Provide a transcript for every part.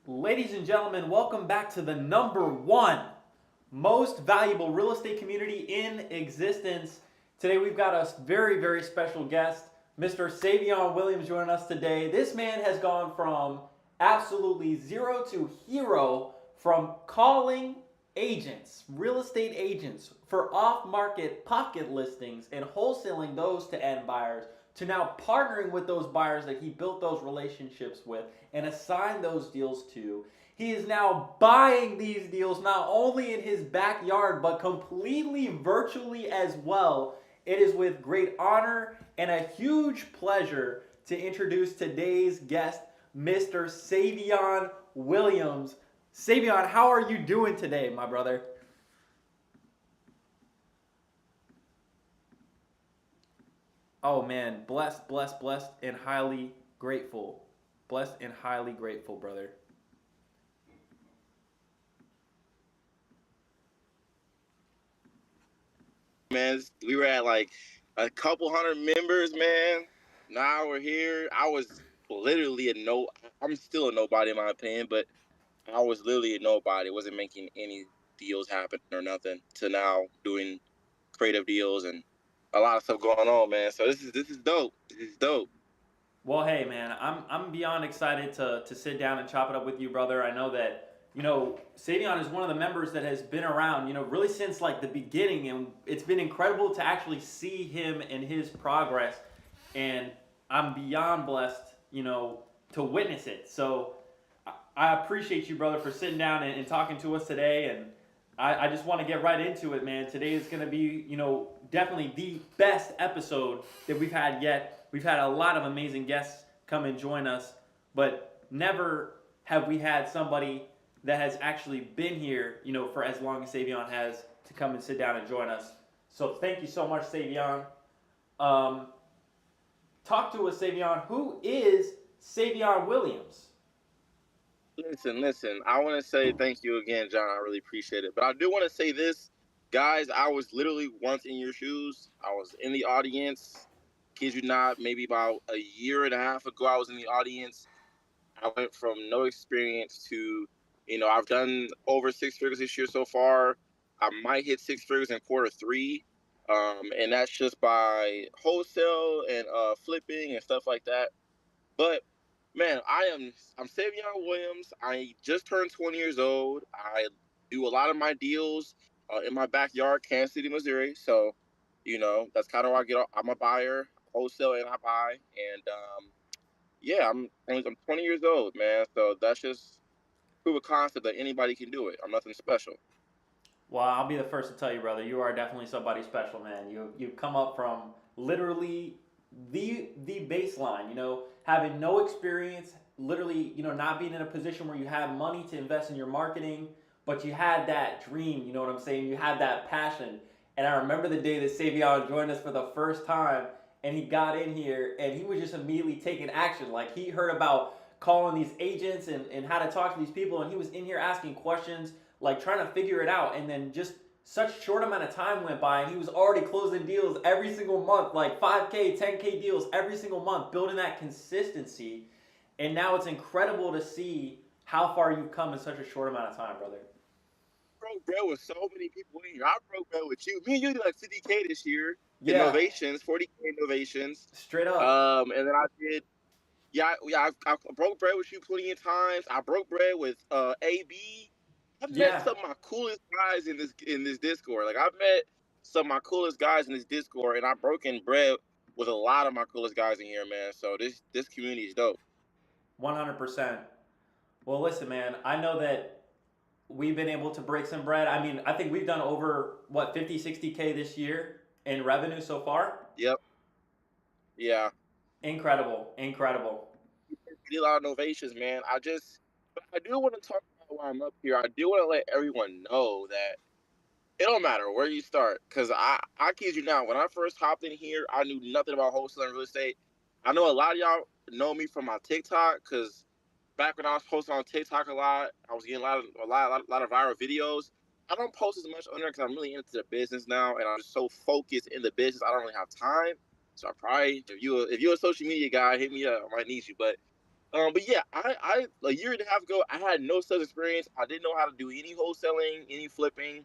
Ladies and gentlemen, welcome back to the number one most valuable real estate community in existence. Today we've got a very, very special guest, Mr. Ceyvion Williams, joining us today. This man has gone from absolutely zero to hero, from calling agents, real estate agents, for off-market pocket listings and wholesaling those to end buyers, to now partnering with those buyers that he built those relationships with and assigned those deals to. He is now buying these deals not only in his backyard but completely virtually as well. It is with great honor and a huge pleasure to introduce today's guest, Mr. Ceyvion Williams. Ceyvion, how are you doing today, my brother? Oh man, blessed, blessed, blessed, and highly grateful. Blessed and highly grateful, brother. Man. We were at like a couple hundred members, man. Now we're here. I was literally a no. I'm still a nobody in my opinion, but I was literally a nobody. Wasn't making any deals happen or nothing. To now doing creative deals and a lot of stuff going on, man. So this is dope. This is dope. Well, hey, man, I'm beyond excited to sit down and chop it up with you, brother. I know that Savon is one of the members that has been around, really since like the beginning, and it's been incredible to actually see him and his progress, and I'm beyond blessed, to witness it. So I appreciate you, brother, for sitting down and talking to us today, and I just want to get right into it, man. Today is going to be, definitely the best episode that we've had yet. We've had a lot of amazing guests come and join us, but never have we had somebody that has actually been here, for as long as Savon has to come and sit down and join us. So thank you so much, Savon. Um, Talk to us, Savon. Who is Ceyvion Williams? Listen. I want to say thank you again, John. I really appreciate it. But I do want to say this, guys. I was literally once in your shoes. I was in the audience. Kid you not, maybe about a year and a half ago, I was in the audience. I went from no experience to, I've done over six figures this year so far. I might hit six figures in quarter three. And that's just by wholesale and flipping and stuff like that. But man, I'm Ceyvion Williams. I just turned 20 years old. I do a lot of my deals in my backyard, Kansas City, Missouri. So, that's kind of where I get. I'm a buyer, wholesale, and I buy. And yeah, I'm 20 years old, man. So that's just proof of concept that anybody can do it. I'm nothing special. Well, I'll be the first to tell you, brother. You are definitely somebody special, man. You've come up from literally the baseline. Having no experience, literally, not being in a position where you have money to invest in your marketing, but you had that dream. You know what I'm saying? You had that passion. And I remember the day that Savon joined us for the first time, and he got in here, and he was just immediately taking action. Like he heard about calling these agents and how to talk to these people, and he was in here asking questions, like trying to figure it out. And then just such short amount of time went by and he was already closing deals every single month, like 5K, 10K deals every single month, building that consistency. And now it's incredible to see how far you've come in such a short amount of time, brother. Broke bread with so many people in here. I broke bread with you. Me and you did like 50K this year. Yeah, Innovations, 40K innovations. straight up. And then I did. I broke bread with you plenty of times. I broke bread with AB. I've met Yeah. some of my coolest guys in this Discord. Like I've met some of my coolest guys in this Discord, and I've broken bread with a lot of my coolest guys in here, man. So this community is dope. 100%. Well, listen, man, I know that we've been able to break some bread. I mean, I think we've done over, what, 50, 60K this year in revenue so far. Yep. Yeah. Incredible. Incredible. Did a lot of innovations, man. But I do want to talk about why I'm up here. I do want to let everyone know that it don't matter where you start, because I kid you not, when I first hopped in here, I knew nothing about wholesaling real estate. I know a lot of y'all know me from my TikTok, because back when I was posting on TikTok a lot, I was getting a lot of viral videos. I don't post as much on there because I'm really into the business now, and I'm just so focused in the business. I don't really have time. So I probably, if you're a social media guy, hit me up. I might need you, but But yeah, I a year and a half ago, I had no sales experience. I didn't know how to do any wholesaling, any flipping.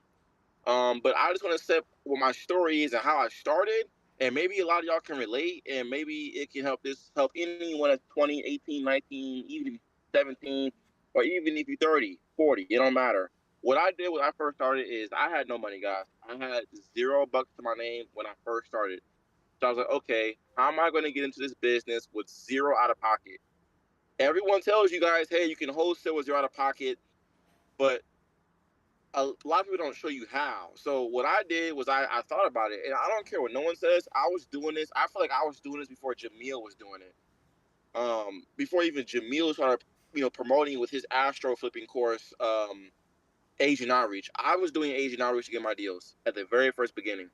But I just want to set what my story is and how I started, and maybe a lot of y'all can relate, and maybe it can help anyone at 20, 18, 19, even 17, or even if you're 30, 40, it don't matter. What I did when I first started is I had no money, guys. I had $0 to my name when I first started. So I was like, okay, how am I going to get into this business with zero out of pocket? Everyone tells you guys, hey, you can wholesale with zero out of pocket, but a lot of people don't show you how. So what I did was I thought about it, and I don't care what no one says. I was doing this. I feel like I was doing this before Jamil was doing it. Before even Jamil started, promoting with his Astro flipping course, Asian outreach. I was doing Asian outreach to get my deals at the very first beginning.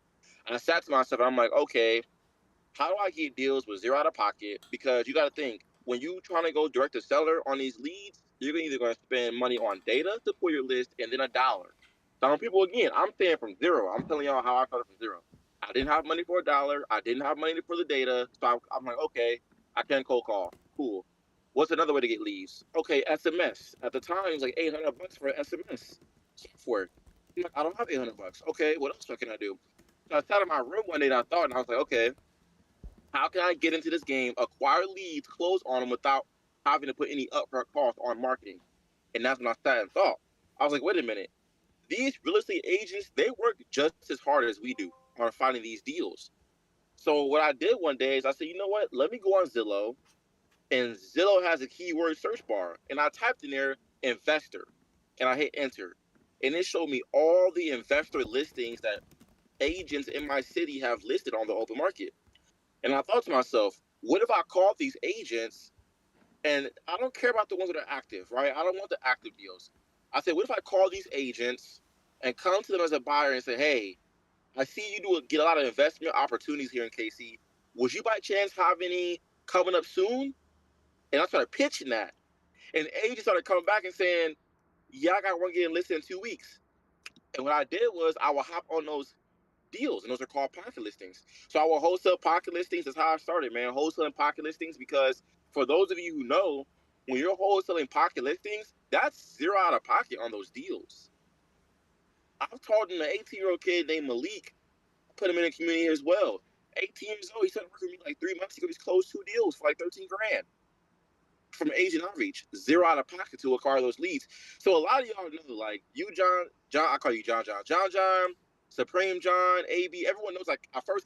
And I sat to myself, and I'm like, okay, how do I get deals with zero out of pocket? Because you got to think, when you trying to go direct to seller on these leads, you're either going to spend money on data to pull your list and then $1. Some people, again, I'm saying from zero. I'm telling y'all how I started from zero. I didn't have money for $1. I didn't have money for the data. So I'm like, okay, I can cold call. Cool. What's another way to get leads? Okay, SMS. At the time, it was like $800 for SMS software. I'm like, I don't have $800. Okay, what else can I do? So I sat in my room one day and I thought, and I was like, okay, how can I get into this game, acquire leads, close on them without having to put any upfront cost on marketing? And that's when I sat and thought. I was like, wait a minute. These real estate agents, they work just as hard as we do on finding these deals. So what I did one day is I said, you know what? Let me go on Zillow. And Zillow has a keyword search bar. And I typed in there investor. And I hit enter. And it showed me all the investor listings that agents in my city have listed on the open market. And I thought to myself, what if I called these agents, and I don't care about the ones that are active, right? I don't want the active deals. I said, what if I call these agents and come to them as a buyer and say, hey, I see you get a lot of investment opportunities here in KC. Would you by chance have any coming up soon? And I started pitching that. And agents started coming back and saying, yeah, I got one getting listed in 2 weeks. And what I did was I would hop on those deals, and those are called pocket listings. So I will wholesale pocket listings. That's how I started, man. Wholesaling pocket listings, because for those of you who know, when you're wholesaling pocket listings, that's zero out of pocket on those deals. I've told an 18-year-old kid named Malik, put him in the community as well. 18 years old, he started working with me like 3 months ago. He's closed 2 deals for like 13 grand from Asian outreach, zero out of pocket to acquire those leads. So a lot of y'all know, like you, John, I call you John, Supreme John, AB, everyone knows, like, I first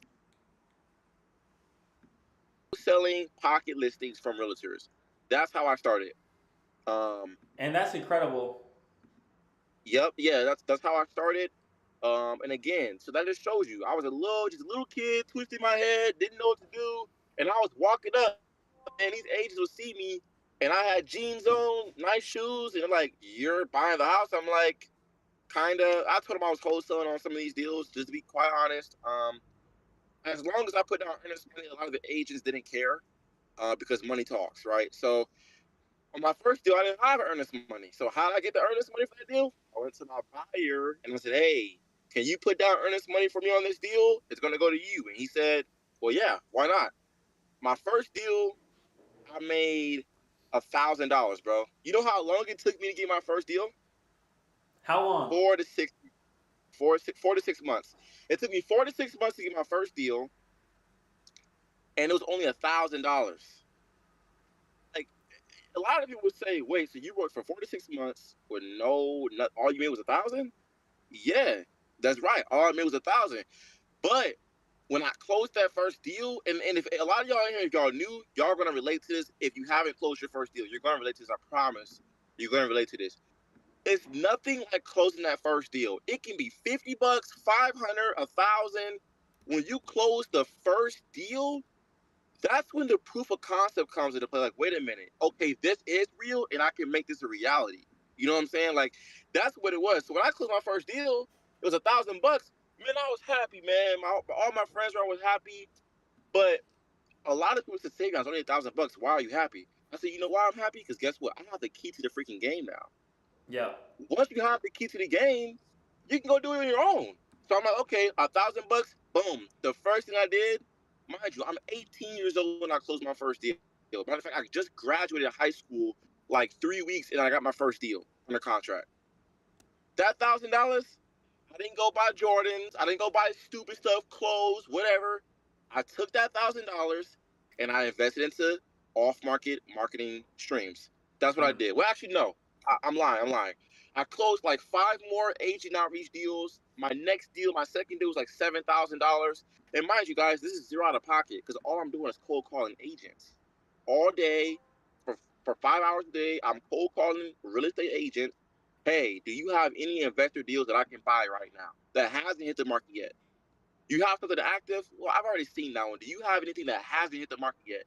selling pocket listings from realtors. That's how I started. And that's incredible. Yep, yeah, that's how I started. And again, so that just shows you, I was just a little kid, twisting my head, didn't know what to do, and I was walking up, and these agents would see me, and I had jeans on, nice shoes, and they're like, "You're buying the house?" I'm like, "Kinda." I told them I was wholesaling on some of these deals, just to be quite honest. As long as I put down earnest money, a lot of the agents didn't care, because money talks, right? So on my first deal, I didn't have earnest money. So how did I get the earnest money for that deal? I went to my buyer and I said, hey, can you put down earnest money for me on this deal? It's going to go to you. And he said, well, yeah, why not? My first deal, I made $1,000, bro. You know how long it took me to get my first deal? How long? 4 to 6 months. It took me 4 to 6 months to get my first deal, and it was only $1,000. Like, a lot of people would say, wait, so you worked for 4 to 6 months with all you made was 1,000? Yeah, that's right. All I made was 1,000. But when I closed that first deal, and if a lot of y'all in here, if y'all new, y'all are gonna relate to this. If you haven't closed your first deal, you're gonna relate to this. I promise. You're gonna relate to this. It's nothing like closing that first deal. It can be $50, 500, 1,000. When you close the first deal, that's when the proof of concept comes into play. Like, wait a minute, okay, this is real, and I can make this a reality. You know what I'm saying? Like, that's what it was. So when I closed my first deal, it was $1,000. Man, I was happy, man. All my friends were always happy. But a lot of people said, "Ceyvion, it's only $1,000. Why are you happy?" I said, you know why I'm happy? Because guess what? I have the key to the freaking game now. Yeah. Once you have the key to the game, you can go do it on your own. So I'm like, okay, $1,000, boom. The first thing I did, mind you, I'm 18 years old when I closed my first deal. deal. Matter of fact, I just graduated high school like 3 weeks, and I got my first deal under contract. That $1,000, I didn't go buy Jordans. I didn't go buy stupid stuff, clothes, whatever. I took that $1,000 and I invested into off-market marketing streams. That's what I did. Well, actually, no, I'm lying. I closed like 5 more agent outreach deals. My next deal, my second deal was like $7,000. And mind you, guys, this is zero out of pocket because all I'm doing is cold calling agents all day for 5 hours a day. I'm cold calling real estate agents. Hey, do you have any investor deals that I can buy right now that hasn't hit the market yet? You have something active? Well, I've already seen that one. Do you have anything that hasn't hit the market yet?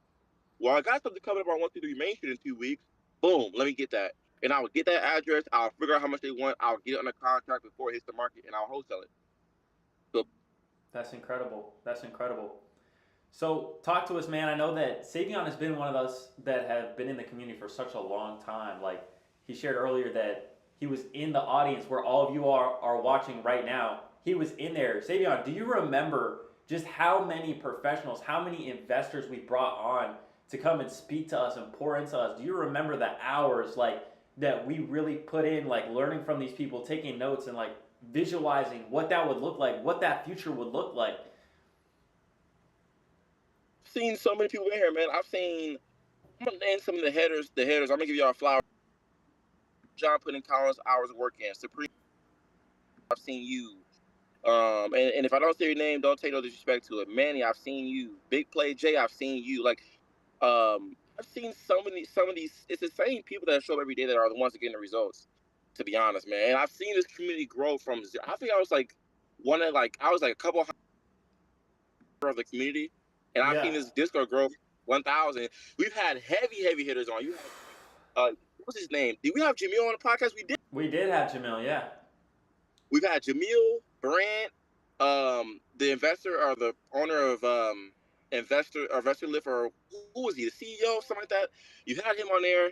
Well, I got something coming up on 123 Main Street in 2 weeks. Boom, let me get that. And I will get that address. I'll figure out how much they want. I'll get it under contract before it hits the market, and I'll wholesale it. So That's incredible. That's incredible. So talk to us, man. I know that Ceyvion has been one of us that have been in the community for such a long time. Like he shared earlier that he was in the audience where all of you are watching right now. He was in there. Ceyvion, do you remember just how many professionals, how many investors we brought on to come and speak to us and pour into us? Do you remember the hours like that we really put in, like learning from these people, taking notes and like visualizing what that would look like, what that future would look like? I've seen so many people in here, man. I'm gonna name some of the headers. I'm gonna give y'all a flower. John putting countless hours of work in. Supreme, I've seen you. And if I don't say your name, don't take no disrespect to it. Manny, I've seen you. Big Play Jay, I've seen you. Like, I've seen some of these. It's the same people that show up every day that are the ones that getting the results. To be honest, man, and I've seen this community grow from zero. I think I was like a couple of the community, and I've Yeah. seen this Discord grow 1,000. We've had heavy hitters on. You had what's his name? Did we have Jamil on the podcast? We did. We did have Jamil, yeah. We've had Jamil, Brant, the investor or the owner of Investor Lift, or who was he, the CEO, something like that. You've had him on there.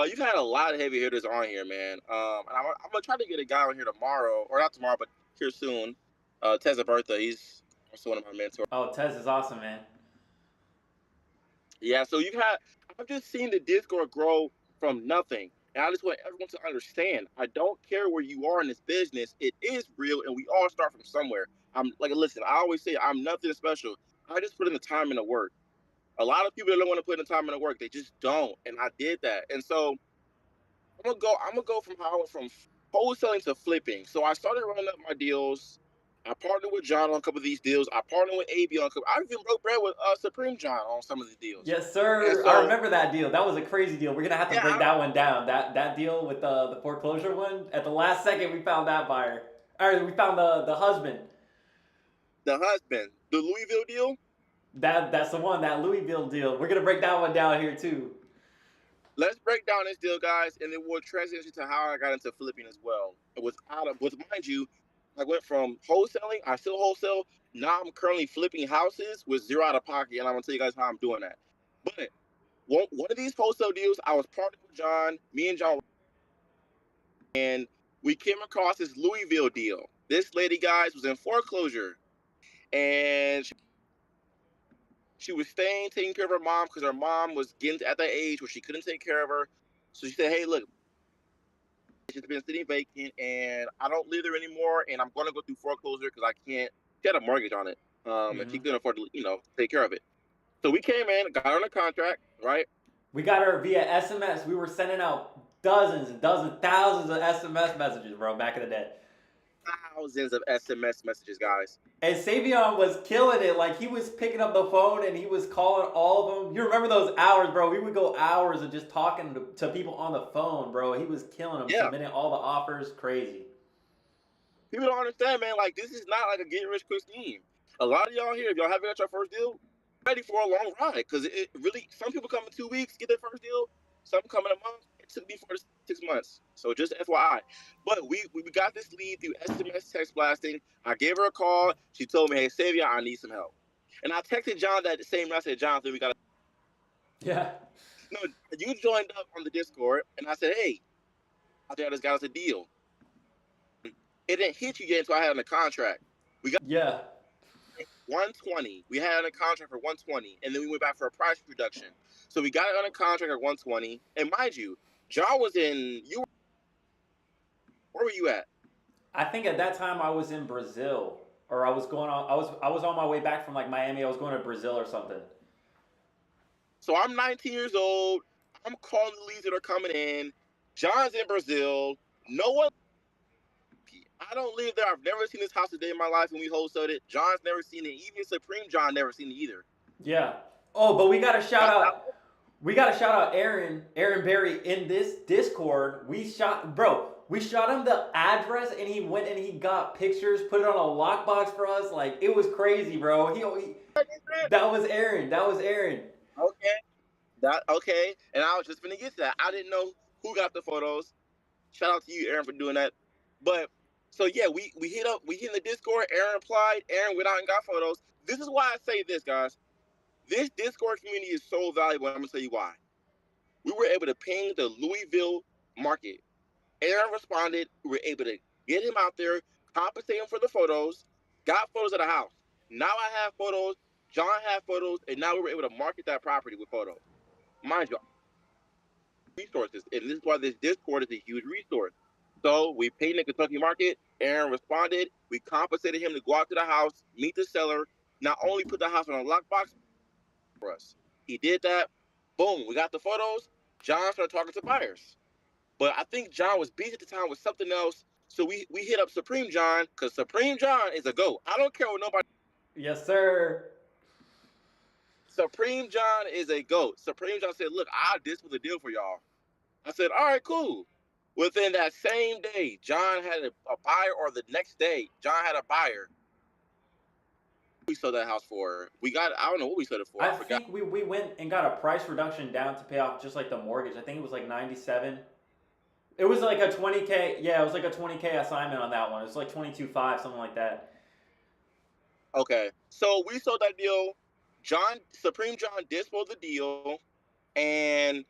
You've had a lot of heavy hitters on here, man. And I'm gonna try to get a guy on here tomorrow, or not tomorrow, but here soon. Tezza Bertha, he's also one of my mentors. Oh, Tez is awesome, man. Yeah, so I've just seen the Discord grow from nothing. And I just want everyone to understand, I don't care where you are in this business. It is real, and we all start from somewhere. Listen, I always say I'm nothing special. I just put in the time and the work. A lot of people don't want to put in the time and the work. They just don't. And I did that. And so I'm gonna go from how I went from wholesaling to flipping. So I started running up my deals. I partnered with John on a couple of these deals. I partnered with AB on a couple. I even broke bread with Supreme John on some of the deals. Yes, sir. So, I remember that deal. That was a crazy deal. We're gonna have to break that one down. That deal with the foreclosure one. At the last second, we found that buyer. Or we found the husband. The husband, the Louisville deal. That's the one. That Louisville deal. We're gonna break that one down here too. Let's break down this deal, guys, and then we'll transition to how I got into flipping as well. With mind you, I went from wholesaling. I still wholesale. Now I'm currently flipping houses with zero out of pocket, and I'm gonna tell you guys how I'm doing that. But one of these wholesale deals, I was partnered with John. Me and John, and we came across this Louisville deal. This lady, guys, was in foreclosure, and she was staying, taking care of her mom because her mom was getting at that age where she couldn't take care of her. So she said, "Hey, look, it's been sitting vacant, and I don't live there anymore, and I'm going to go through foreclosure because I can't." She had a mortgage on it, and she couldn't afford to, take care of it. So we came in, got her on a contract, right? We got her via SMS. We were sending out dozens and dozens, thousands of SMS messages, bro, back in the day. Thousands of SMS messages, guys. And Ceyvion was killing it. Like, he was picking up the phone and he was calling all of them. You remember those hours, bro? We would go hours of just talking to people on the phone, bro. He was killing them, submitting all the offers. Crazy. People don't understand, man. Like, this is not like a get rich quick scheme. A lot of y'all here, if y'all haven't got your first deal, ready for a long ride. Because it really, some people come in 2 weeks, get their first deal. Some come in a month. It took me 4 to 6 months. So just FYI. But we got this lead through SMS text blasting. I gave her a call. She told me, "Hey, Ceyvion, I need some help." And I texted John that same night. I said, "Jonathan, we got to..." Yeah. No, you joined up on the Discord. And I said, "Hey, I think I just got us a deal." It didn't hit you yet until I had on the contract. Yeah. 120. We had it under contract for 120, and then we went back for a price reduction. So we got it under contract at 120. And mind you, John was in. Where were you at? I think at that time I was in Brazil, or I was going on. I was on my way back from like Miami. I was going to Brazil or something. So I'm 19 years old. I'm calling the leads that are coming in. John's in Brazil. No one. I don't live there. I've never seen this house a day in my life, and we wholesaled it. John's never seen it. Even Supreme John never seen it either. Yeah. Oh, but we got to shout out. We got to shout out Aaron Berry in this Discord. We shot him the address, and he went and he got pictures, put it on a lockbox for us. Like, it was crazy, bro. That was Aaron. Okay. And I was just gonna get to that. I didn't know who got the photos. Shout out to you, Aaron, for doing that. But so yeah, we hit in the Discord. Aaron applied. Aaron went out and got photos. This is why I say this, guys. This Discord community is so valuable. And I'm gonna tell you why. We were able to ping the Louisville market. Aaron responded. We were able to get him out there, compensate him for the photos, got photos of the house. Now I have photos. John had photos, and now we were able to market that property with photos. Mind you, resources, and this is why this Discord is a huge resource. So we paid the Kentucky market. Aaron responded. We compensated him to go out to the house, meet the seller, not only put the house on a lockbox for us. He did that. Boom, we got the photos. John started talking to buyers. But I think John was busy at the time with something else. So we hit up Supreme John, because Supreme John is a GOAT. I don't care what nobody. Yes, sir. Supreme John is a GOAT. Supreme John said, look, I'll discuss the deal for y'all. I said, all right, cool. Within that same day, John had a buyer, or the next day, John had a buyer. We sold that house for. I don't know what we sold it for. I think we went and got a price reduction down to pay off just like the mortgage. I think it was like 97. It was like a 20K. Yeah, it was like a 20K assignment on that one. It was like 22.5, something like that. Okay, so we sold that deal. Supreme John disposed the deal, and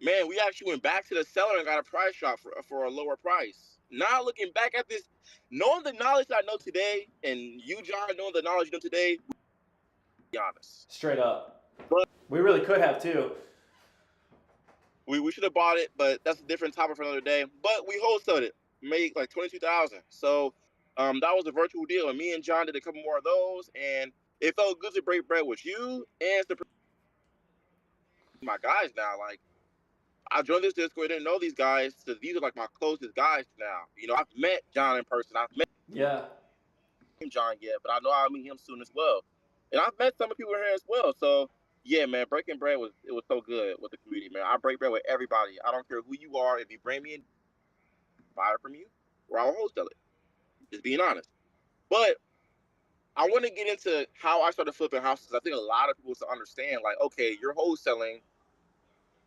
man, we actually went back to the seller and got a price drop for a lower price. Now looking back at this, knowing the knowledge that I know today, and you, John, knowing the knowledge you know today, be honest. Straight up. But we really could have too. We should have bought it, but that's a different topic for another day. But we wholesaled it, made like $22,000. So that was a virtual deal, and me and John did a couple more of those, and it felt good to break bread with you and my guys now. Like, I joined this Discord, didn't know these guys, so these are like my closest guys now. You know, I've met John in person. I've met John yet, but I know I'll meet him soon as well. And I've met some of the people here as well. So yeah, man, breaking bread was so good with the community, man. I break bread with everybody. I don't care who you are. If you bring me a buyer from you, or I'll wholesale it. Just being honest. But I want to get into how I started flipping houses. I think a lot of people to understand, like, okay, you're wholesaling.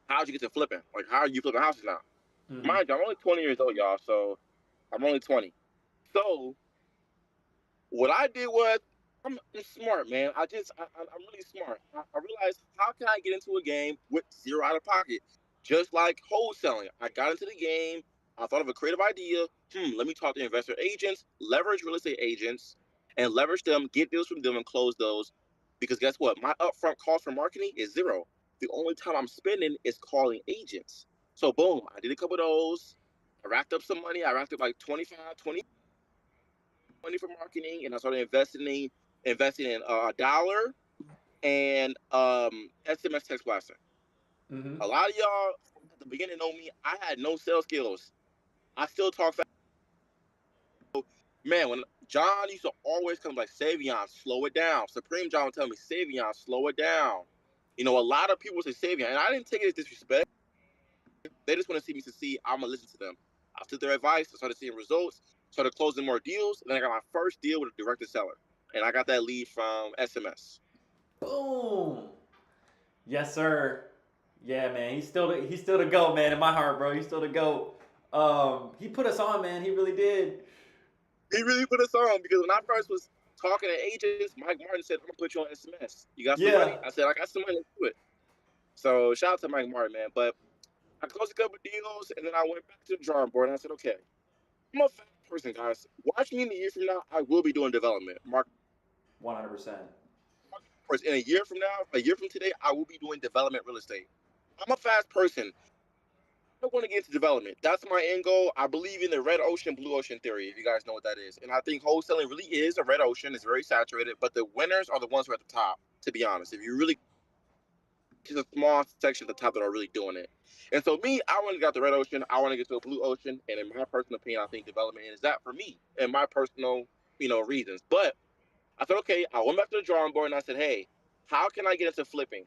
How'd you get to flipping? Like, how are you flipping houses now? Mm-hmm. Mind you, I'm only 20 years old, y'all. So I'm only 20. So what I did was, I'm smart, man. I'm really smart. I realized, how can I get into a game with zero out of pocket? Just like wholesaling. I got into the game. I thought of a creative idea. Let me talk to investor agents, leverage real estate agents, and leverage them, get deals from them, and close those. Because guess what? My upfront cost for marketing is zero. The only time I'm spending is calling agents. So boom, I did a couple of those. I racked up some money. I racked up like 20 money for marketing, and I started investing in $1 and SMS text blasting. Mm-hmm. A lot of y'all at the beginning know me. I had no sales skills. I still talk fast. Man, when John used to always come like, Ceyvion, slow it down. Supreme John would tell me, Ceyvion, slow it down. You know, a lot of people say Ceyvion, and I didn't take it as disrespect. They just want to see me succeed. I'm going to listen to them. I took their advice. I started seeing results, started closing more deals, and then I got my first deal with a direct to seller. And I got that lead from SMS. Boom. Yes, sir. Yeah, man. He's still the GOAT, man, in my heart, bro. He's still the GOAT. He put us on, man. He really did. He really put us on, because when I first was talking to agents, Mike Martin said, I'm going to put you on SMS. You got some money? I said, I got some money. Let's do it. So shout out to Mike Martin, man. But I closed a couple of deals, and then I went back to the drawing board, and I said, okay, I'm a fast person, guys. Watch me in a year from now. I will be doing development. 100%. Course, in a year from now, a year from today, I will be doing development real estate. I'm a fast person. I want to get into development. That's my end goal. I believe in the red ocean, blue ocean theory, if you guys know what that is. And I think wholesaling really is a red ocean. It's very saturated, but the winners are the ones who are at the top, to be honest. If you really, just a small section at the top that are really doing it. And so me, I want to get the red ocean. I want to get to a blue ocean. And in my personal opinion, I think development is that for me and my personal, reasons. But I thought, okay, I went back to the drawing board and I said, hey, how can I get into flipping?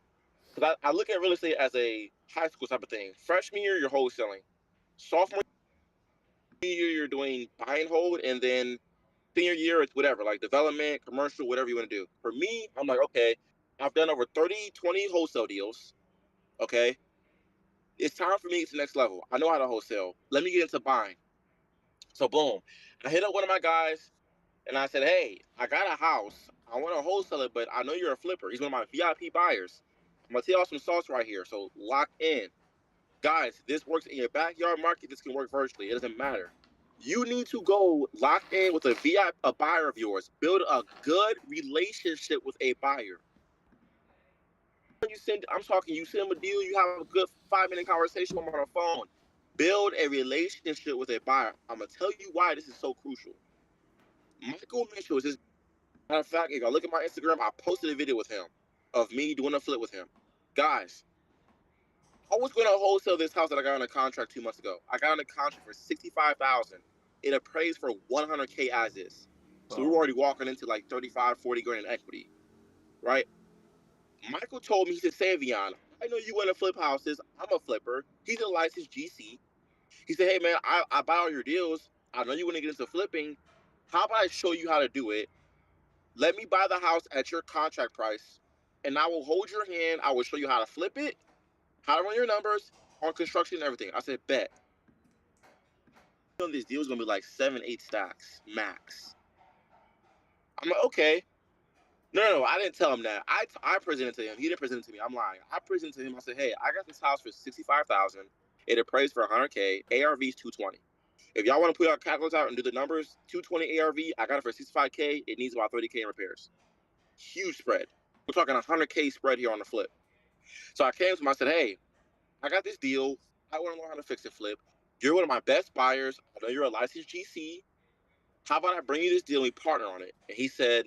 Because I look at real estate as a high school type of thing. Freshman year, you're wholesaling. Sophomore year, you're doing buy and hold. And then senior year, it's whatever, like development, commercial, whatever you want to do. For me, I'm like, okay, I've done over 30, 20 wholesale deals. Okay. It's time for me to get to the next level. I know how to wholesale. Let me get into buying. So boom. I hit up one of my guys and I said, hey, I got a house. I want to wholesale it, but I know you're a flipper. He's one of my VIP buyers. I'm going to tell y'all some sauce right here. So lock in. Guys, this works in your backyard market. This can work virtually. It doesn't matter. You need to go lock in with a buyer of yours. Build a good relationship with a buyer. You send them a deal, you have a good 5-minute conversation with them on the phone. Build a relationship with a buyer. I'm going to tell you why this is so crucial. Michael Mitchell is this. Matter of fact, if I look at my Instagram, I posted a video with him of me doing a flip with him. Guys, I was going to wholesale this house that I got on a contract 2 months ago. I got on a contract for $65,000. It appraised for $100K as is. So we were already walking into like 35, 40 grand in equity, right? Michael told me, he said, Ceyvion, I know you want to flip houses. I'm a flipper. He's a licensed GC. He said, hey, man, I buy all your deals. I know you want to get into flipping. How about I show you how to do it? Let me buy the house at your contract price, and I will hold your hand. I will show you how to flip it, how to run your numbers on construction and everything. I said, bet. This deal is going to be like 7, 8 stacks max. I'm like, okay. No, I didn't tell him that. I presented to him. He didn't present it to me. I'm lying. I presented to him. I said, hey, I got this house for $65,000. It appraised for $100K. ARV is $220. If y'all want to put our calculators out and do the numbers, $220 ARV, I got it for $65K. It needs about $30K in repairs. Huge spread. We're talking $100K spread here on the flip. So I came to him. I said, hey, I got this deal. I want to learn how to fix it flip. You're one of my best buyers. I know you're a licensed GC. How about I bring you this deal and we partner on it? And he said,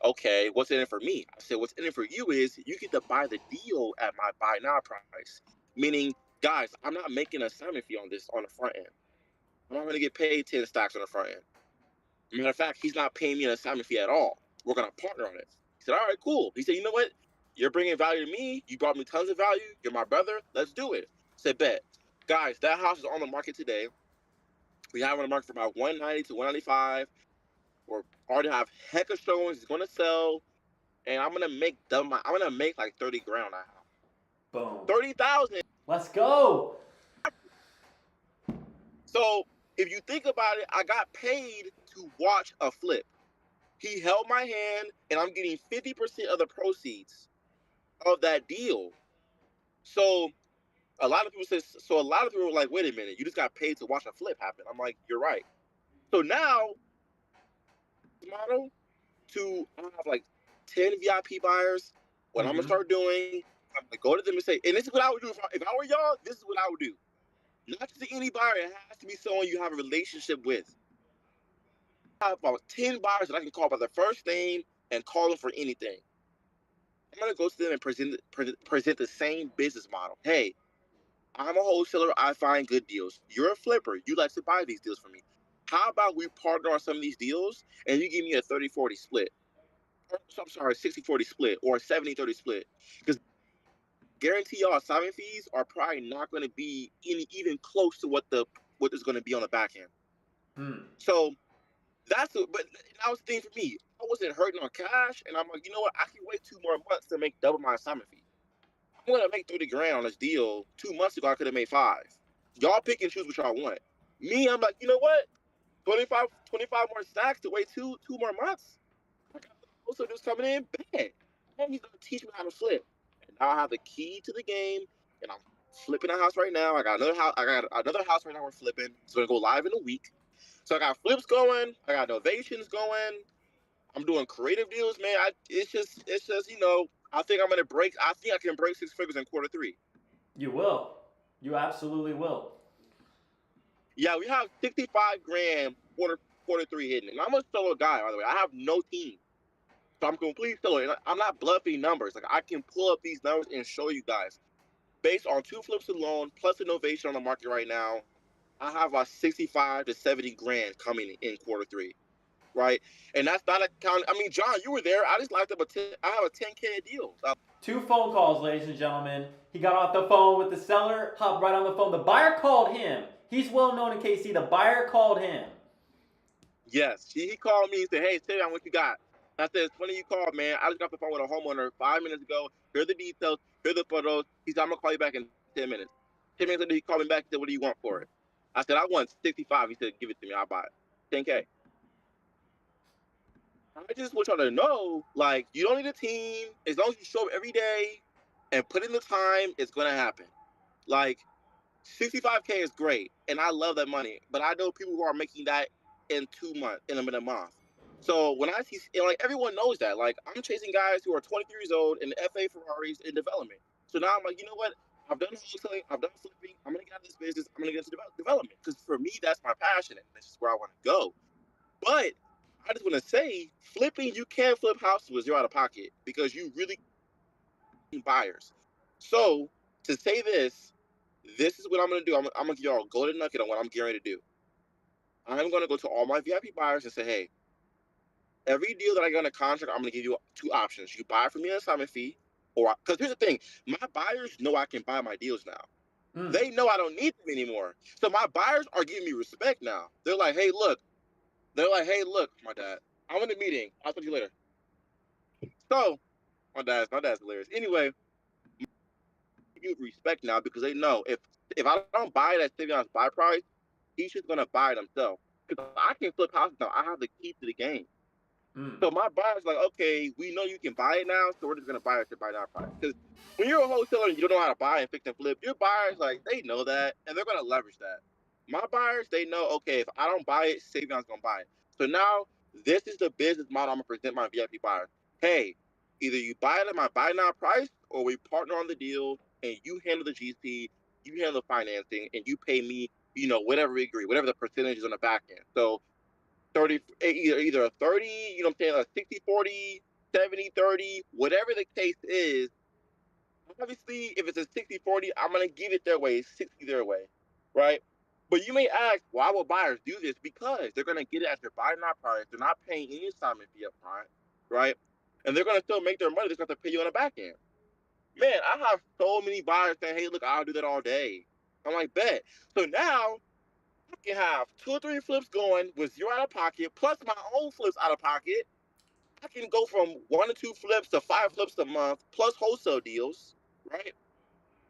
okay, what's in it for me? I said, what's in it for you is you get to buy the deal at my buy now price. Meaning, guys, I'm not making an assignment fee on this on the front end. I'm not going to get paid 10 stacks on the front end. Matter of fact, he's not paying me an assignment fee at all. We're going to partner on it. He said, all right, cool. He said, you know what? You're bringing value to me. You brought me tons of value. You're my brother. Let's do it. I said, bet. Guys, that house is on the market today. We have it on the market for about 190 to 195. We're already have heck of showings. It's going to sell. And I'm gonna make like 30 grand on that house. Boom. 30,000. Let's go. So if you think about it, I got paid to watch a flip. He held my hand, and I'm getting 50% of the proceeds of that deal. So a lot of people were like, wait a minute, you just got paid to watch a flip happen. I'm like, you're right. So now model to have like 10 VIP buyers. What I'm gonna start doing, I'm gonna go to them and say, and this is what I would do if I were y'all. This is what I would do. Not just any buyer, it has to be someone you have a relationship with. I have about 10 buyers that I can call by their first name and call them for anything. I'm gonna go to them and present the same business model. Hey, I'm a wholesaler. I find good deals. You're a flipper. You like to buy these deals from me. How about we partner on some of these deals and you give me a 30-40 split? I'm sorry, 60-40 split or a 70-30 split. Because guarantee y'all assignment fees are probably not going to be even close to what is going to be on the back end. So but that was the thing for me. I wasn't hurting on cash, and I'm like, you know what? I can wait 2 more months to make double my assignment fee. I'm going to make 30 grand on this deal. 2 months ago, I could have made 5. Y'all pick and choose what y'all want. Me, I'm like, you know what? 25 more stacks to wait two more months. I got also just coming in bad. And he's gonna teach me how to flip. And now I have the key to the game, and I'm flipping a house right now. I got another house right now we're flipping. It's gonna go live in a week. So I got flips going, I got novations going. I'm doing creative deals, man. It's just I think I think I can break 6 figures in quarter 3. You will. You absolutely will. Yeah, we have 65 grand quarter 3 hidden. And I'm a solo guy, by the way. I have no team. So I'm complete solo. And I'm not bluffing numbers. Like I can pull up these numbers and show you guys. Based on 2 flips alone, plus innovation on the market right now, I have about 65 to 70 grand coming in quarter 3. Right? And that's not a count. I mean, John, you were there. I just locked up I have a 10K deal. 2 phone calls, ladies and gentlemen. He got off the phone with the seller, hopped right on the phone. The buyer called him. He's well known in KC. The buyer called him. Yes. He called me and said, hey, Ceyvion, what you got? I said, it's funny you called, man. I just got off the phone with a homeowner 5 minutes ago. Here are the details. Here are the photos. He said, I'm going to call you back in 10 minutes. 10 minutes later, he called me back and said, what do you want for it? I said, I want 65. He said, give it to me. I'll buy it. 10K. I just want y'all to know, like, you don't need a team. As long as you show up every day and put in the time, it's going to happen. Like, 65K is great, and I love that money. But I know people who are making that in 2 months, in a month. So when I see, and like everyone knows that, like I'm chasing guys who are 23 years old in FA Ferraris in development. So now I'm like, you know what? I've done wholesaling, I've done flipping. I'm gonna get out of this business. I'm gonna get into development because for me that's my passion, and this is where I want to go. But I just want to say, flipping, you can flip houses with 0 out of pocket because you really need buyers. So to say this is what I'm gonna do. I'm gonna give y'all a golden nugget on what I'm getting ready to do. I'm gonna go to all my VIP buyers and say, hey, every deal that I get on a contract, I'm gonna give you 2 options. You buy from me an assignment fee, or because here's the thing, my buyers know I can buy my deals now. They know I don't need them anymore. So my buyers are giving me respect now. They're like, hey, look, my dad, I'm in a meeting. I'll talk to you later. So my dad's hilarious. Anyway, you respect now because they know if I don't buy it at Ceyvion's buy price, he's just gonna buy it himself. Because I can flip houses now. I have the key to the game. So my buyer's like, okay, we know you can buy it now, so we're just gonna buy it to buy that price. Because when you're a wholesaler and you don't know how to buy and fix and flip, your buyers like they know that and they're gonna leverage that. My buyers, they know, okay, if I don't buy it, Ceyvion's gonna buy it. So now this is the business model I'm gonna present my VIP buyers. Hey, either you buy it at my buy now price or we partner on the deal and you handle the GC, you handle the financing, and you pay me, whatever we agree, whatever the percentage is on the back end. So 30, either a 30, you know what I'm saying, a 60, 40, 70, 30, whatever the case is. Obviously, if it's a 60, 40, I'm going to give it their way, 60 their way, right? But you may ask, why would buyers do this? Because they're going to get it at their buy now price. They're not paying any assignment fee up front, right? And they're going to still make their money. They're going to pay you on the back end. Man, I have so many buyers saying, hey, look, I'll do that all day. I'm like, bet. So now I can have 2 or 3 flips going with 0 out of pocket, plus my own flips out of pocket. I can go from 1 to 2 flips to 5 flips a month, plus wholesale deals, right?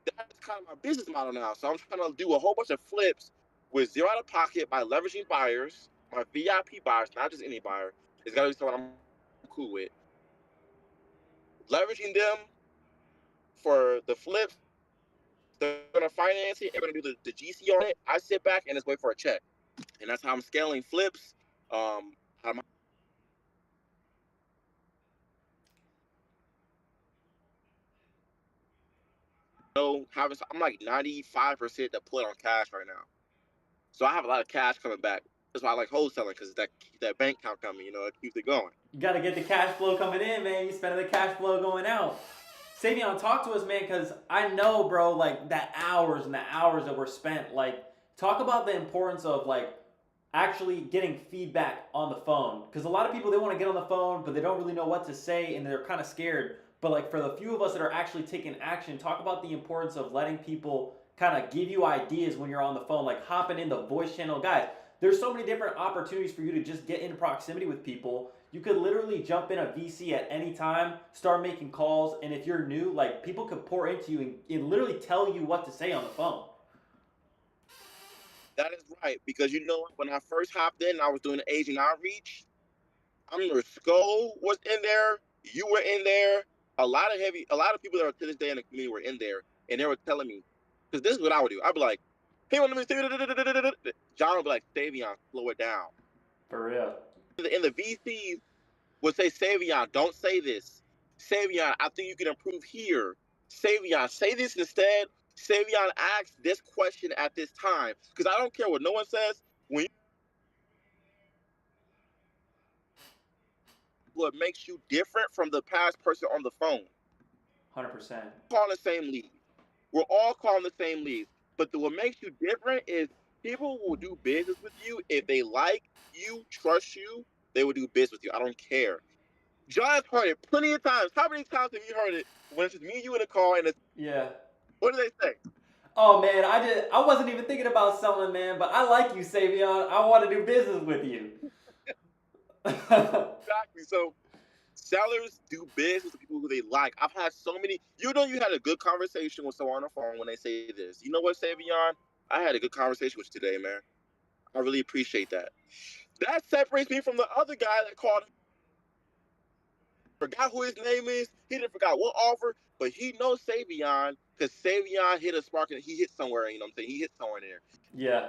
That's kind of my business model now. So I'm trying to do a whole bunch of flips with 0 out of pocket by leveraging buyers, my VIP buyers, not just any buyer. It's got to be someone I'm cool with. Leveraging them for the flips. They're going to finance it. They're going to do the GC on it. I sit back and just wait for a check. And that's how I'm scaling flips. I'm like 95% deployed on cash right now. So I have a lot of cash coming back. That's why I like wholesaling, because that bank account coming, it keeps it going. You got to get the cash flow coming in, man. You spending the cash flow going out. Ceyvion, talk to us, man, because I know, bro, like that hours and the hours that were spent. Like, talk about the importance of like actually getting feedback on the phone. Because a lot of people, they want to get on the phone, but they don't really know what to say and they're kind of scared. But like for the few of us that are actually taking action, talk about the importance of letting people kind of give you ideas when you're on the phone, like hopping in the voice channel. Guys, there's so many different opportunities for you to just get into proximity with people. You could literally jump in a VC at any time, start making calls, and if you're new, like people could pour into you and literally tell you what to say on the phone. That is right, because when I first hopped in, I was doing the agent outreach. I remember Skull was in there, you were in there, a lot of people that are to this day in the community were in there, and they were telling me, because this is what I would do. I'd be like, hey, let me John would be like, Ceyvion, slow it down. For real. In the VCs, would say, Ceyvion, don't say this. Ceyvion, I think you can improve here. Ceyvion, say this instead. Ceyvion, ask this question at this time. Because I don't care what no one says. When you, what makes you different from the past person on the phone? 100%. Calling the same lead. We're all calling the same leads. But what makes you different is people will do business with you if they like you, trust you. They will do business with you. I don't care. John's heard it plenty of times. How many times have you heard it when it's just me and you in a car and it's, Yeah. what do they say? Oh man, I wasn't even thinking about selling, man, but I like you, Ceyvion. I want to do business with you. Exactly. So sellers do business with people who they like. I've had so many. You know, you had a good conversation with someone on the phone when they say this. You know what, Ceyvion? I had a good conversation with you today, man. I really appreciate that. That separates me from the other guy that called. Forgot who his name is. He didn't forgot what offer, but he knows Ceyvion because Ceyvion hit a spark and he hit somewhere. You know what I'm saying? He hit somewhere there. Yeah.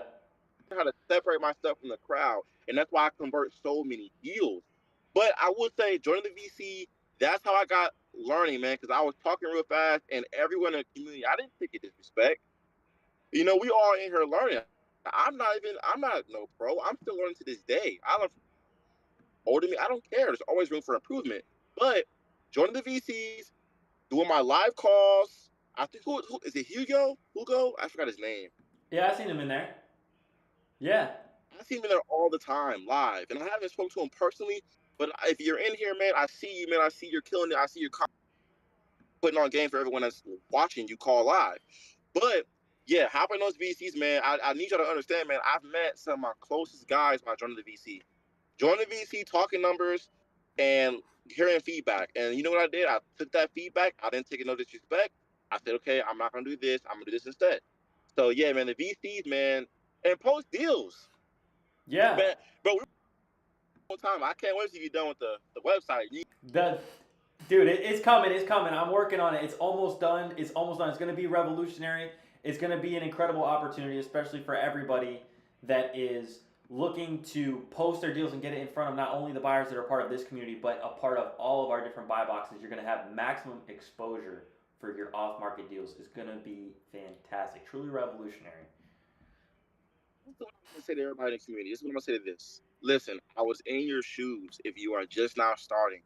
How to separate myself from the crowd, and that's why I convert so many deals. But I would say joining the VC, that's how I got learning, man, because I was talking real fast, and everyone in the community, I didn't take it disrespect. You know, we all in here learning. I'm not no pro. I'm still learning to this day. I learn from older me. I don't care. There's always room for improvement. But joining the VCs, doing my live calls. I think who is it? Hugo? Hugo? I forgot his name. Yeah, I seen him in there. Yeah. I see him in there all the time, live, and I haven't spoken to him personally. But if you're in here, man, I see you, man. I see you're killing it. I see you're putting on game for everyone that's watching you call live. But yeah, hopping those VCs, man. I need y'all to understand, man. I've met some of my closest guys by joining the VC. Joining the VC, talking numbers, and hearing feedback. And you know what I did? I took that feedback. I didn't take it no disrespect. I said, okay, I'm not gonna do this. I'm gonna do this instead. So yeah, man, the VCs, man, and post deals, Yeah. man, bro. Time. I can't wait to get done with the website. The dude, it's coming. It's coming. I'm working on it. It's almost done. It's almost done. It's going to be revolutionary. It's going to be an incredible opportunity, especially for everybody that is looking to post their deals and get it in front of not only the buyers that are part of this community, but a part of all of our different buy boxes. You're going to have maximum exposure for your off-market deals. It's going to be fantastic. Truly revolutionary. This is what I'm gonna say to everybody in the community. This is what I'm gonna say to this. Listen, I was in your shoes if you are just now starting.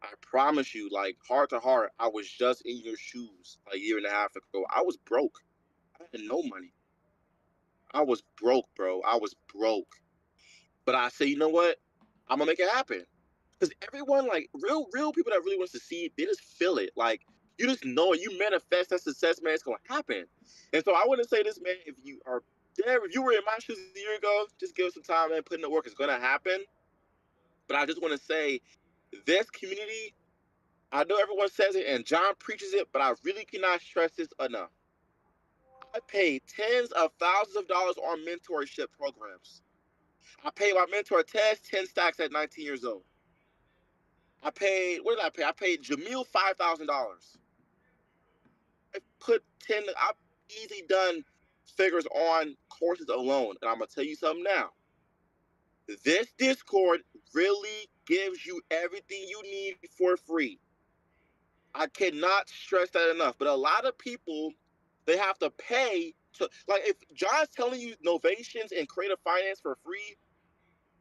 I promise you, like heart to heart, I was just in your shoes a year and a half ago. I was broke. I had no money. I was broke, bro. I was broke. But I say, you know what? I'm gonna make it happen. Because everyone, like real people that really wants to see it, they just feel it. Like you just know it. You manifest that success, man. It's gonna happen. And so I wouldn't say this, man. If you are there, if you were in my shoes a year ago, just give it some time, man. Putting the work is gonna happen. But I just want to say, this community, I know everyone says it and John preaches it, but I really cannot stress this enough. I paid tens of thousands of dollars on mentorship programs. I paid my mentor Tez 10 stacks at 19 years old. I paid, what did I pay? I paid Jamil $5,000. I put 10, I've easily done figures on courses alone. And I'm going to tell you something now. This Discord really gives you everything you need for free. I cannot stress that enough. But a lot of people, they have to pay to, like, if John's telling you novations and creative finance for free,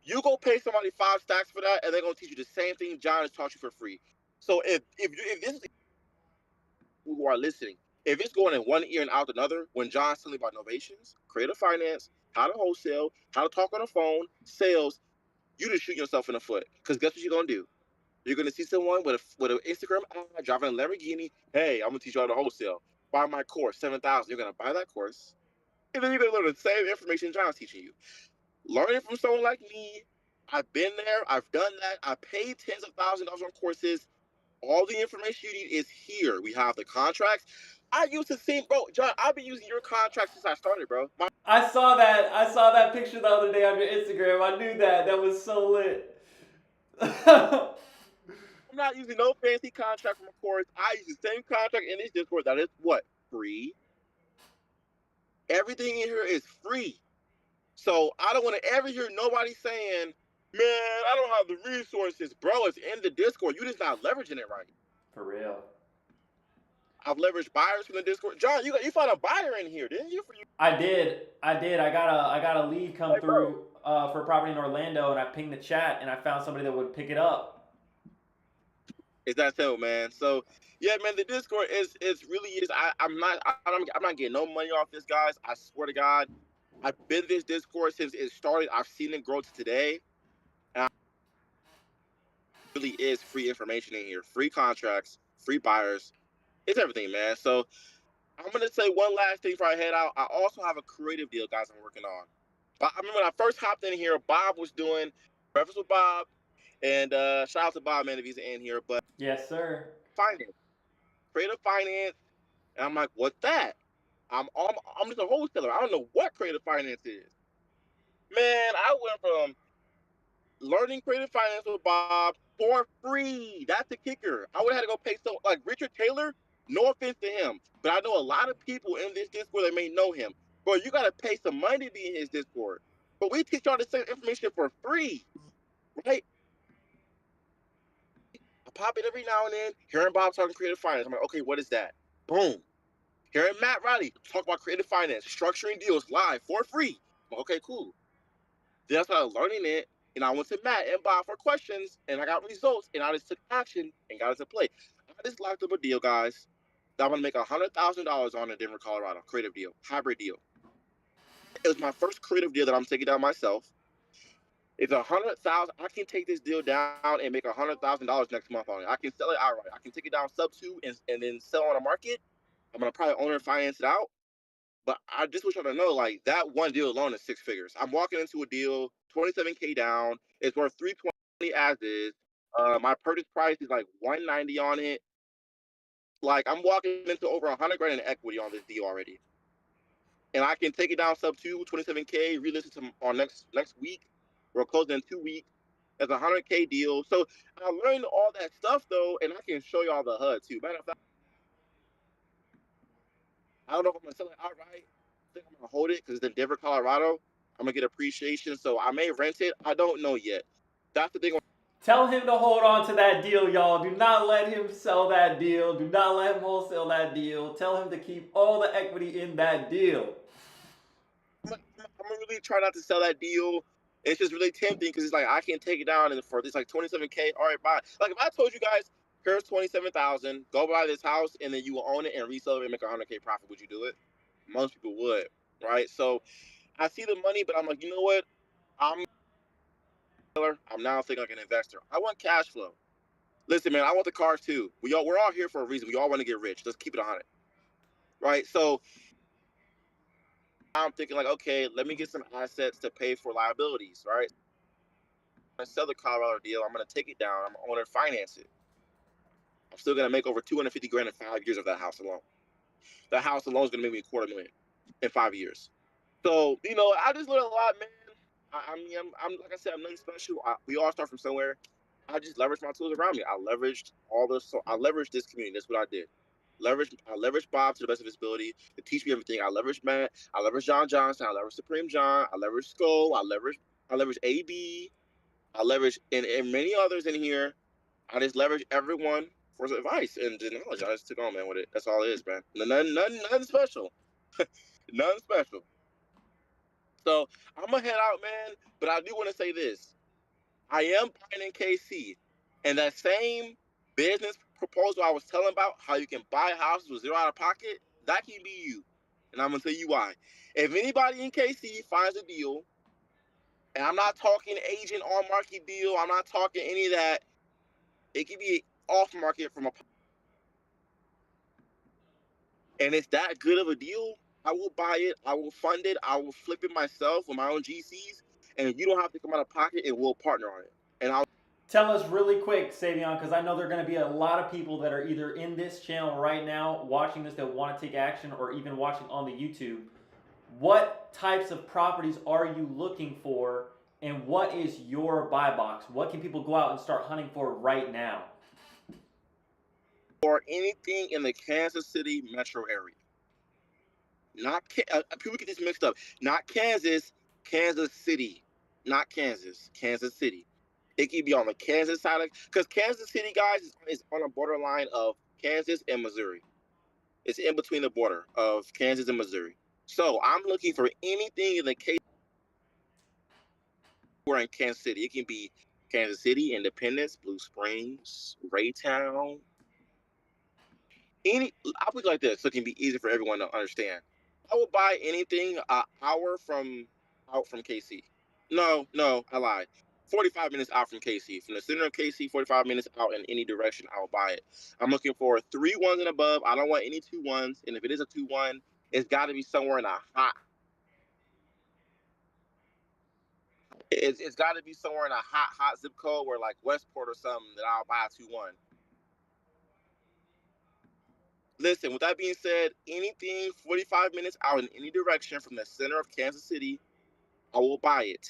you go pay somebody 5 stacks for that, and they're gonna teach you the same thing John has taught you for free. So if this is who are listening, if it's going in one ear and out another, when John's telling you about novations, creative finance, how to wholesale, how to talk on the phone, sales, you just shoot yourself in the foot. Because guess what you're gonna do? You're gonna see someone with an Instagram ad driving a Lamborghini. Hey, I'm gonna teach you how to wholesale. Buy my course, 7,000. You're gonna buy that course, and then you're gonna learn the same information John's teaching you. Learning from someone like me, I've been there, I've done that. I paid tens of thousands of dollars on courses. All the information you need is here. We have the contracts. I used to think, bro, John, I've been using your contract since I started, bro. I saw that. I saw that picture the other day on your Instagram. I knew that. That was so lit. I'm not using no fancy contract from a course. I use the same contract in this Discord that is what? Free. Everything in here is free. So I don't want to ever hear nobody saying, Man, I don't have the resources, bro. It's in the Discord. You just not leveraging it right. For real. I've leveraged buyers from the Discord. John, you found a buyer in here, didn't you? I did. I got a lead come Like, bro, through for a property in Orlando, and I pinged the chat, and I found somebody that would pick it up. it's that simple, man. So yeah, man, the Discord is really is. I'm not getting no money off this, guys. I swear to God, I've been this Discord since it started. I've seen it grow to today, and it really is free information in here, free contracts, free buyers. It's everything, man. So I'm gonna say one last thing before I head out. I also have a creative deal, guys. I'm working on. But I remember when I first hopped in here, Bob was doing breakfast with Bob, and shout out to Bob, man, if he's in here. But Yes, sir. finance, creative finance, and I'm like, what's that? I'm just a wholesaler. I don't know what creative finance is. Man, I went from learning creative finance with Bob for free. That's the kicker. I would have had to go pay some like Richard Taylor. No offense to him, but I know a lot of people in this Discord that may know him. Bro, you gotta pay some money to be in his Discord. But we teach y'all the same information for free, right? I pop in every now and then, hearing Bob talking creative finance. I'm like, okay, what is that? Boom. Hearing Matt Riley talk about creative finance, structuring deals live for free. I'm like, okay, cool. Then I started learning it, and I went to Matt and Bob for questions, and I got results, and I just took action and got into play. I just locked up a deal, guys, that I'm gonna make $100,000 on in Denver, Colorado. Creative deal, hybrid deal. It was my first creative deal that I'm taking down myself. It's 100,000. I can take this deal down and make $100,000 next month on it. I can sell it outright. I can take it down sub 2 and then sell on the market. I'm gonna probably owner and finance it out. But I just want y'all to know, like, that one deal alone is 6 figures. I'm walking into a deal, 27K down. It's worth 320 as is. My purchase price is like 190 on it. Like, I'm walking into over 100 grand in equity on this deal already. And I can take it down sub 2, 27K, relist it on next week. We're closing in 2 weeks. It's a 100K deal. So I learned all that stuff, though, and I can show y'all the HUD, too. Matter of fact, I don't know if I'm gonna sell it outright. I think I'm gonna hold it because it's in Denver, Colorado. I'm gonna get appreciation, so I may rent it. I don't know yet. That's the thing. Tell him to hold on to that deal, y'all. Do not let him sell that deal. Do not let him wholesale that deal. Tell him to keep all the equity in that deal. I'm gonna really try not to sell that deal. It's just really tempting because it's like I can take it down and for this like 27K. All right, bye. Like if I told you guys, here's 27,000, go buy this house and then you will own it and resell it and make a 100K profit, would you do it? Most people would, right? So I see the money, but I'm like, you know what? I'm now thinking like an investor. I want cash flow. Listen, man, I want the cars too. We're all here for a reason. We all want to get rich. Let's keep it 100, right? So I'm thinking like, okay, let me get some assets to pay for liabilities, right? I'm gonna sell the Colorado deal. I'm gonna take it down. I'm gonna owner finance it. I'm still gonna make over 250 grand in 5 years of that house alone. That house alone is gonna make me $250,000 in 5 years. So I just learned a lot, man. I mean, I'm like I said, I'm nothing special. We all start from somewhere. I just leveraged my tools around me. I leveraged all this. So I leveraged this community. That's what I did. I leveraged Bob to the best of his ability to teach me everything. I leveraged Matt. I leveraged John Johnson. I leveraged Supreme John. I leveraged Skull. I leveraged AB. I leveraged and many others in here. I just leveraged everyone for advice and the knowledge. I just took on, man, with it. That's all it is, man. Nothing special. Nothing special. So I'm gonna head out, man. But I do want to say this: I am buying in KC, and that same business proposal I was telling about, how you can buy houses with zero out of pocket, that can be you. And I'm gonna tell you why. If anybody in KC finds a deal, and I'm not talking agent on market deal, I'm not talking any of that. It can be off market from a, and it's that good of a deal. I will buy it. I will fund it. I will flip it myself with my own GCs, and you don't have to come out of pocket, and we'll partner on it. And I'll Tell us really quick, Ceyvion, because I know there are going to be a lot of people that are either in this channel right now watching this that want to take action or even watching on the YouTube. What types of properties are you looking for and what is your buy box? What can people go out and start hunting for right now? or anything in the Kansas City metro area. Not people get this mixed up. Not Kansas, Kansas City. not Kansas, Kansas City. It could be on the Kansas side of, because Kansas City, guys, is on a borderline of Kansas and Missouri. It's in between the border of Kansas and Missouri. So I'm looking for anything in the case we're in Kansas City. It can be Kansas City, Independence, Blue Springs, Raytown. I'll put it like this so it can be easy for everyone to understand. I will buy anything an hour from out from KC. No, I lied. 45 minutes out from KC. From the center of KC, 45 minutes out in any direction, I will buy it. I'm looking for 3 1s and above. I don't want any 2 1s. And if it is a 2-1, it's got to be somewhere in a hot. It's got to be somewhere in a hot zip code where like Westport or something that I'll buy a 2-1. Listen, with that being said, anything 45 minutes out in any direction from the center of Kansas City, I will buy it.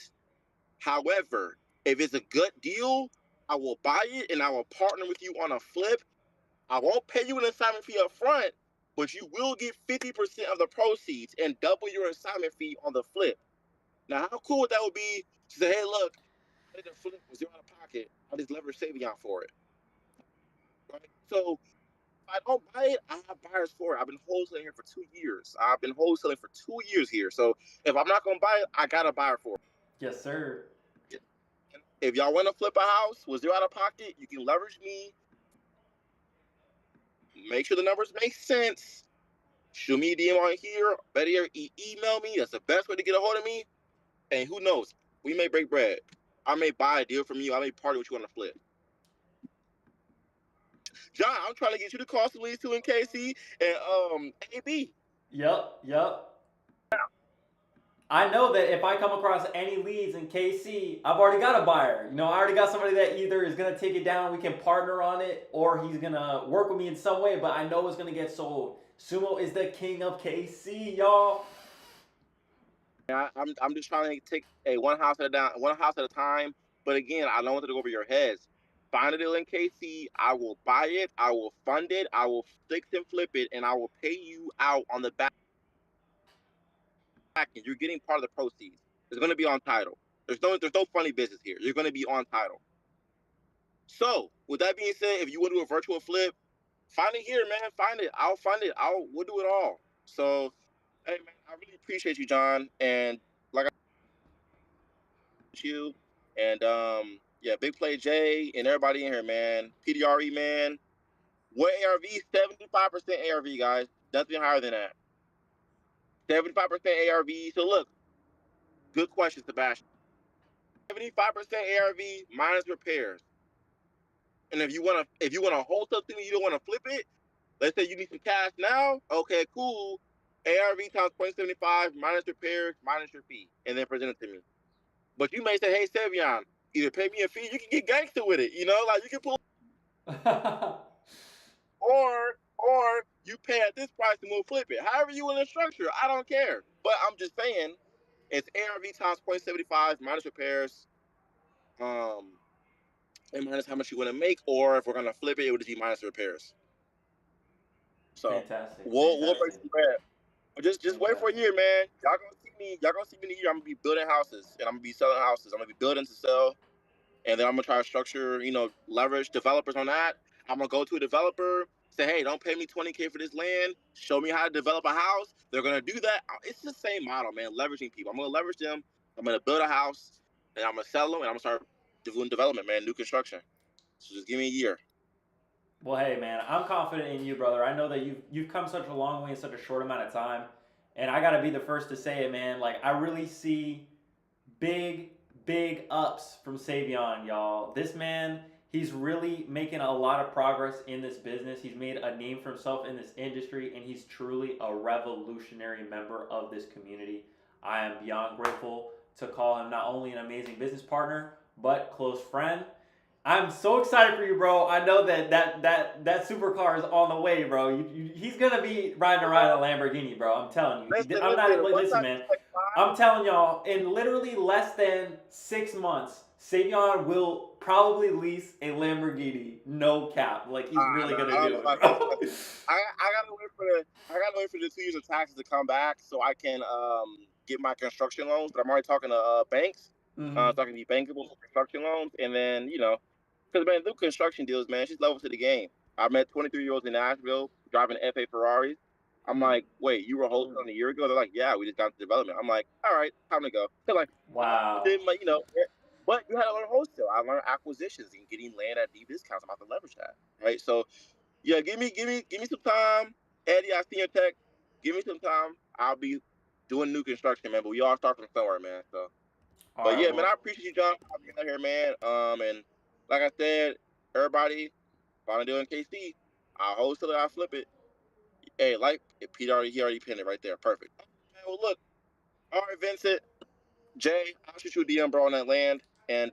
However, if it's a good deal, I will buy it and I will partner with you on a flip. I won't pay you an assignment fee up front, but you will get 50% of the proceeds and double your assignment fee on the flip. Now, how cool that would be to say, hey, look, I did a flip with zero out of pocket. I just leverage Ceyvion for it. Right? So if I don't buy it, I have buyers for it. I've been wholesaling here for 2 years. I've been wholesaling for 2 years here. So if I'm not going to buy it, I got a buyer for it. Yes, sir. If y'all want to flip a house with zero out of pocket, you can leverage me. Make sure the numbers make sense. Shoot me a DM on here. Better email me. That's the best way to get a hold of me. And who knows? We may break bread. I may buy a deal from you. I may partner with you on a flip. John, I'm trying to get you to call some leads too in KC and AB. Yep. I know that if I come across any leads in KC, I've already got a buyer. I already got somebody that either is going to take it down, we can partner on it, or he's going to work with me in some way, but I know it's going to get sold. Sumo is the king of KC, y'all. I'm just trying to take one house at a time. But again, I don't want it to go over your heads. Find a deal in KC. I will buy it. I will fund it. I will fix and flip it, and I will pay you out on the back end. You're getting part of the proceeds. It's going to be on title. There's no funny business here. You're going to be on title. So, with that being said, if you want to do a virtual flip, find it here, man. Find it. I'll fund it. We'll do it all. So, hey, man, I really appreciate you, John. And like I you and yeah, Big Play J and everybody in here, man. PDRE, man. What ARV? 75% ARV, guys. Nothing higher than that. 75% ARV. So look, good question, Sebastian. 75% ARV minus repairs. And if you wanna hold something and you don't want to flip it, let's say you need some cash now. Okay, cool. ARV times 0.75 minus repairs minus your fee, and then present it to me. But you may say, hey, Ceyvion, either pay me a fee, you can get gangster with it, like you can pull or you pay at this price and we'll flip it. However you want to structure, I don't care. But I'm just saying, it's ARV times 0.75 minus repairs, and minus how much you want to make, or if we're gonna flip it, it would just be minus repairs. So Fantastic. we'll break some bread. But just wait for a year, man. Y'all gonna see me in a year. I'm gonna be building houses and I'm gonna be selling houses. I'm gonna be building to sell. And then I'm gonna try to structure, leverage developers on that. I'm gonna go to a developer, say, hey, don't pay me $20K for this land. Show me how to develop a house. They're gonna do that. It's the same model, man. Leveraging people. I'm gonna leverage them. I'm gonna build a house, and I'm gonna sell them, and I'm gonna start doing development, man. New construction. So just give me a year. Well, hey, man, I'm confident in you, brother. I know that you've come such a long way in such a short amount of time, and I gotta be the first to say it, man. Like, I really see big ups from Ceyvion, y'all. This man, he's really making a lot of progress in this business. He's made a name for himself in this industry, and he's truly a revolutionary member of this community. I am beyond grateful to call him not only an amazing business partner, but close friend. I'm so excited for you, bro. I know that supercar is on the way, bro. He's gonna be riding around a Lamborghini, bro. I'm telling you. Listen, man. I'm telling y'all, in literally less than 6 months, Ceyvion will probably lease a Lamborghini. No cap. Like, he's really gonna do it, bro. I gotta wait for the 2 years of taxes to come back so I can get my construction loans. But I'm already talking to banks. Mm-hmm. so I can be bankable for construction loans. And then, because, man, through construction deals, man, she's level to the game. I met 23-year-olds in Nashville driving FA Ferraris. I'm like, wait, you were wholesaling a year ago? They're like, yeah, we just got into development. I'm like, all right, time to go. They're like, but Wow. then, like, but you had to learn wholesale. I learned acquisitions and getting land at deep discounts. I'm about to leverage that, right? So, yeah, give me some time, Eddie. I see your tech. Give me some time. I'll be doing new construction, man. But we all start from somewhere, man. So, All but right. yeah, man, I Well, appreciate you, John, for being out here, man. And like I said, everybody, if I'm doing KC, I'll wholesale it, I'll flip it. Hey, like Pete he already pinned it right there. Perfect. Man, well, look, all right, Vincent, Jay, I'll shoot you a DM, bro, on that land. And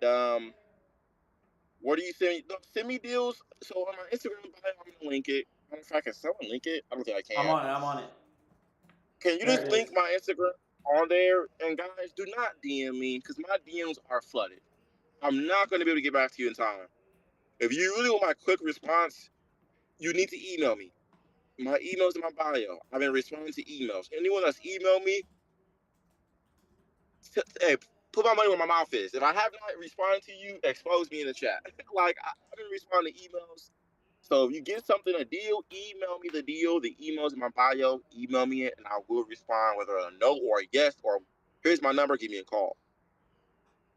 where do you send me? Look, send me deals. So on my Instagram bio, I'm gonna link it. I don't know if I can someone link it. I don't think I I'm can. on it. I'm on it. Can you There just it link is. my Instagram on there? And guys, do not DM me because my DMs are flooded. I'm not going to be able to get back to you in time. If you really want my quick response, you need to email me. My email's in my bio. I've been responding to emails. Anyone that's emailed me, hey, put my money where my mouth is. If I have not responded to you, expose me in the chat. Like, I've been responding to emails. So if you get something, a deal, email me the deal. The email's in my bio. Email me it, and I will respond whether a no or a yes or here's my number. Give me a call.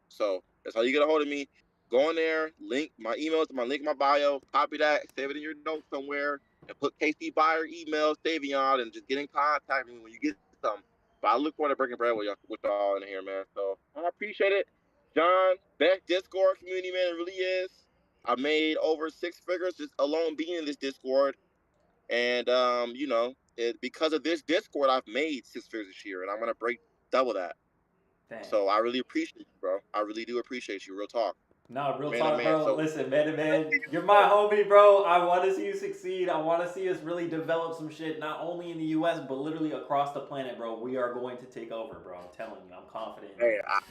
So that's how you get a hold of me. Go in there, link my emails to my link in my bio, copy that, save it in your notes somewhere, and put KC Buyer email, Ceyvion, and just get in contact with me when you get some. But I look forward to breaking bread with y'all in here, man. So I appreciate it. John, best Discord community, man, it really is. I made over 6 figures just alone being in this Discord. And because of this Discord, I've made 6 figures this year, and I'm gonna break double that. Dang. So I really appreciate you, bro. I really do appreciate you. Real talk, No, real man to talk, man. bro. So Listen, man to man, you're my homie, bro. I want to see you succeed. I want to see us really develop some shit, not only in the U.S. but literally across the planet, bro. We are going to take over, bro. I'm telling you, I'm confident in hey, that.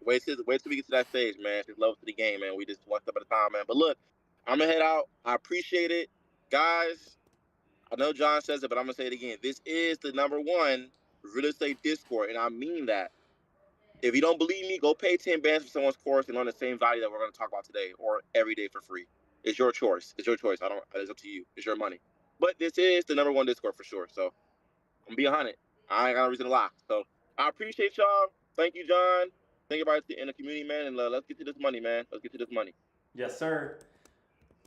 wait till we get to that stage, man. Just love to the game, man. We just one step at a time, man. But look, I'm gonna head out. I appreciate it, guys. I know John says it, but I'm gonna say it again. This is the #1 real estate Discord, and I mean that. If you don't believe me, go pay 10 bands for someone's course and learn the same value that we're gonna talk about today, or every day for free. It's your choice. It's your choice. I don't. It's up to you. It's your money. But this is the #1 Discord for sure. So I'm gonna be 100. I ain't got no reason to lie. So I appreciate y'all. Thank you, John. Thank everybody in the community, man. And let's get to this money, man. Let's get to this money. Yes, sir.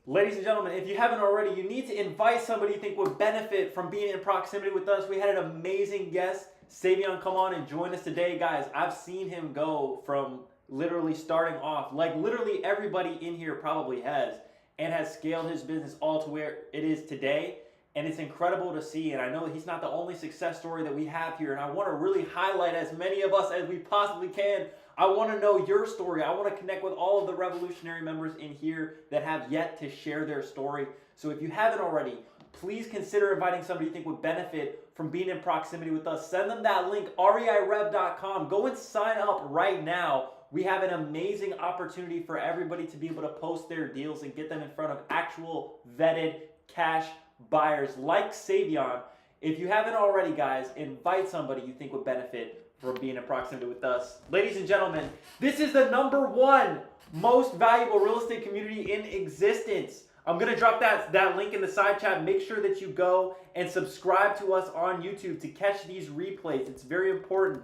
Ladies and gentlemen, if you haven't already, you need to invite somebody you think would benefit from being in proximity with us. We had an amazing guest, Ceyvion, come on and join us today. Guys, I've seen him go from literally starting off, like literally everybody in here probably has, and has scaled his business all to where it is today. And it's incredible to see. And I know that he's not the only success story that we have here. And I want to really highlight as many of us as we possibly can. I want to know your story. I want to connect with all of the revolutionary members in here that have yet to share their story. So if you haven't already, please consider inviting somebody you think would benefit from being in proximity with us. Send them that link, reirev.com. Go and sign up right now. We have an amazing opportunity for everybody to be able to post their deals and get them in front of actual vetted cash buyers like Ceyvion. If you haven't already, guys, invite somebody you think would benefit from being in proximity with us. Ladies and gentlemen, this is the #1 most valuable real estate community in existence. I'm going to drop that link in the side chat. Make sure that you go and subscribe to us on YouTube to catch these replays. It's very important.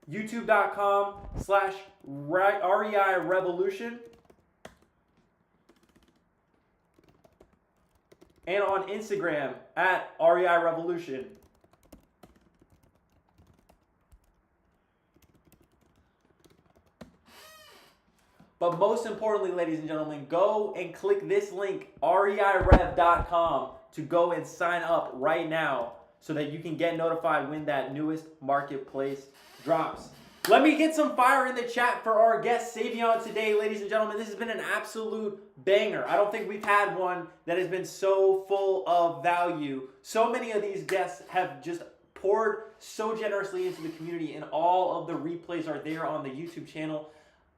YouTube.com/REI Revolution. And on Instagram at REI Revolution. But most importantly, ladies and gentlemen, go and click this link, reirev.com, to go and sign up right now so that you can get notified when that newest marketplace drops. Let me get some fire in the chat for our guest Ceyvion today, ladies and gentlemen. This has been an absolute banger. I don't think we've had one that has been so full of value. So many of these guests have just poured so generously into the community, and all of the replays are there on the YouTube channel.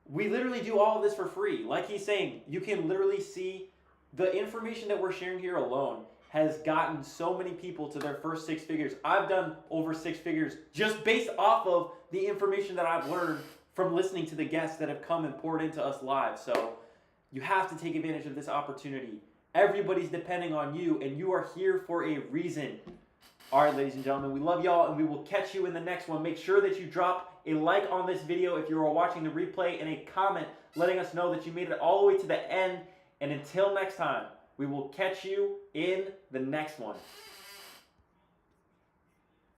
We literally do all of this for free. Like he's saying, you can literally see the information that we're sharing here alone has gotten so many people to their first 6 figures. I've done over 6 figures just based off of the information that I've learned from listening to the guests that have come and poured into us live. So you have to take advantage of this opportunity. Everybody's depending on you, and you are here for a reason. All right, ladies and gentlemen, we love y'all, and we will catch you in the next one. Make sure that you drop a like on this video if you are watching the replay, and a comment letting us know that you made it all the way to the end. And until next time, we will catch you in the next one.